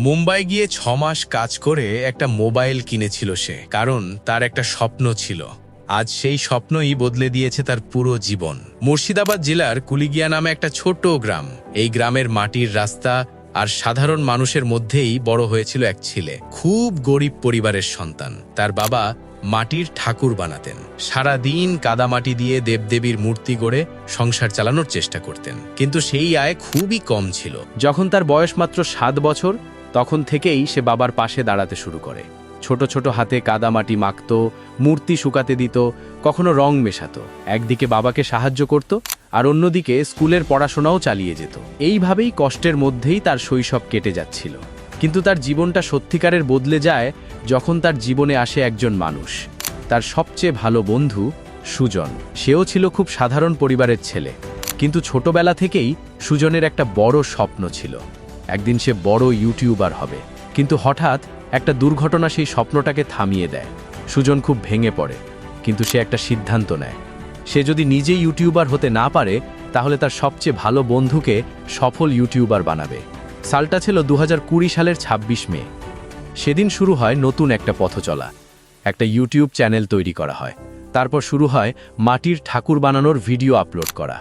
মুম্বাই গিয়ে 6 মাস কাজ করে একটা মোবাইল কিনেছিল সে, কারণ তার একটা স্বপ্ন ছিল। আজ সেই স্বপ্নই বদলে দিয়েছে তার পুরো জীবন। মুর্শিদাবাদ জেলার কুলিগিয়া নামে একটা ছোট গ্রাম। এই গ্রামের মাটির রাস্তা আর সাধারণ মানুষের মধ্যেই বড় হয়েছিল এক ছেলে, খুব গরিব পরিবারের সন্তান। তার বাবা মাটির ঠাকুর বানাতেন। সারা দিন কাদামাটি দিয়ে দেবদেবীর মূর্তি গড়ে সংসার চালানোর চেষ্টা করতেন, কিন্তু সেই আয় খুবই কম ছিল। যখন তার বয়স মাত্র 7 বছর, তখন থেকেই সে বাবার পাশে দাঁড়াতে শুরু করে। ছোট ছোট হাতে কাদামাটি মাখত, মূর্তি শুকাতে দিত, কখনো রং মেশাতো। একদিকে বাবাকে সাহায্য করত, আর অন্যদিকে স্কুলের পড়াশোনাও চালিয়ে যেত। এইভাবেই কষ্টের মধ্যেই তার শৈশব কেটে যাচ্ছিল। কিন্তু তার জীবনটা সত্যিকারের বদলে যায় যখন তার জীবনে আসে একজন মানুষ, তার সবচেয়ে ভালো বন্ধু সুজন। সেও ছিল খুব সাধারণ পরিবারের ছেলে, কিন্তু ছোটবেলা থেকেই সুজনের একটা বড় স্বপ্ন ছিল। একদিন সে বড় ইউটিউবার হবে। কিন্তু হঠাৎ একটা দুর্ঘটনা সেই স্বপ্নটাকে থামিয়ে দেয়। সুজন খুব ভেঙে পড়ে, কিন্তু সে একটা সিদ্ধান্ত নেয়। সে যদি নিজে ইউটিউবার হতে না পারে, তাহলে তার সবচেয়ে ভালো বন্ধুকে সফল ইউটিউবার বানাবে। সালটা ছিল 2020 সালের 26 মে। সেদিন শুরু হয় নতুন একটা পথ চলা। একটা ইউটিউব চ্যানেল তৈরি করা হয়। তারপর শুরু হয় মাটির ঠাকুর বানানোর ভিডিও আপলোড করা।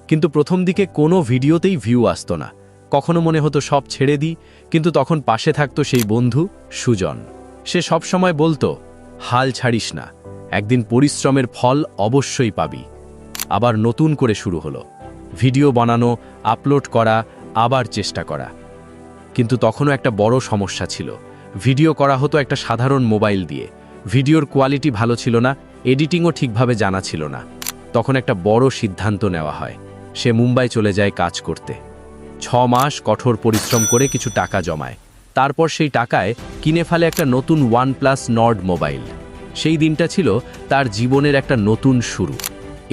কিন্তু প্রথম দিকে কোনো ভিডিওতেই ভিউ আসতো না। কখনো মনে হতো সব ছেড়ে দিই, কিন্তু তখন পাশে থাকতো সেই বন্ধু সুজন। সে সবসময় বলতো, হাল ছাড়িস না, একদিন পরিশ্রমের ফল অবশ্যই পাবি। আবার নতুন করে শুরু হলো ভিডিও বানানো, আপলোড করা, আবার চেষ্টা করা। কিন্তু তখনও একটা বড় সমস্যা ছিল। ভিডিও করা হতো একটা সাধারণ মোবাইল দিয়ে। ভিডিওর কোয়ালিটি ভালো ছিল না, এডিটিংও ঠিকভাবে জানা ছিল না। তখন একটা বড় সিদ্ধান্ত নেওয়া হয়। সে মুম্বাই চলে যায় কাজ করতে। 6 মাস কঠোর পরিশ্রম করে কিছু টাকা জমায়। তারপর সেই টাকায় কিনে ফেলে একটা নতুন OnePlus Nord মোবাইল। সেই দিনটা ছিল তার জীবনের একটা নতুন শুরু।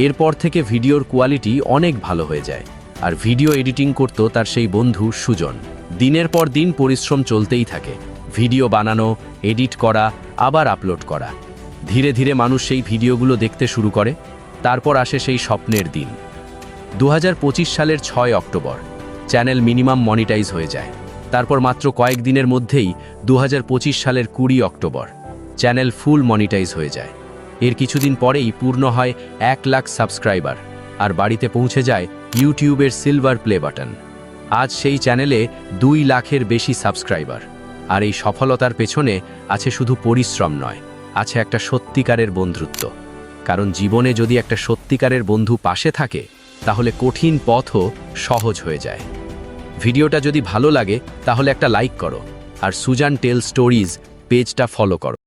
এরপর থেকে ভিডিওর কোয়ালিটি অনেক ভালো হয়ে যায়, আর ভিডিও এডিটিং করত তার সেই বন্ধু সুজন। দিনের পর দিন পরিশ্রম চলতেই থাকে, ভিডিও বানানো, এডিট করা, আবার আপলোড করা। ধীরে ধীরে মানুষ সেই ভিডিওগুলো দেখতে শুরু করে। তারপর আসে সেই স্বপ্নের দিন। 2025 সালের 6 অক্টোবর চ্যানেল মিনিমাম মনিটাইজ হয়ে যায়। তারপর মাত্র কয়েক দিনের মধ্যেই 2025 সালের 20 অক্টোবর চ্যানেল ফুল মনিটাইজ হয়ে যায়। এর কিছুদিন পরেই পূর্ণ হয় 1 লাখ সাবস্ক্রাইবার, আর বাড়িতে পৌঁছে যায় ইউটিউবের সিলভার প্লে বাটন। আজ সেই চ্যানেলে 2 লাখের বেশি সাবস্ক্রাইবার। আর এই সফলতার পেছনে আছে শুধু পরিশ্রম নয়, আছে একটা সত্যিকারের বন্ধুত্ব। কারণ জীবনে যদি একটা সত্যিকারের বন্ধু পাশে থাকে, তাহলে কঠিন পথও সহজ হয়ে যায়। ভিডিওটা যদি ভালো লাগে, তাহলে একটা লাইক করো, আর সুজান টেল স্টোরিজ পেজটা ফলো করো।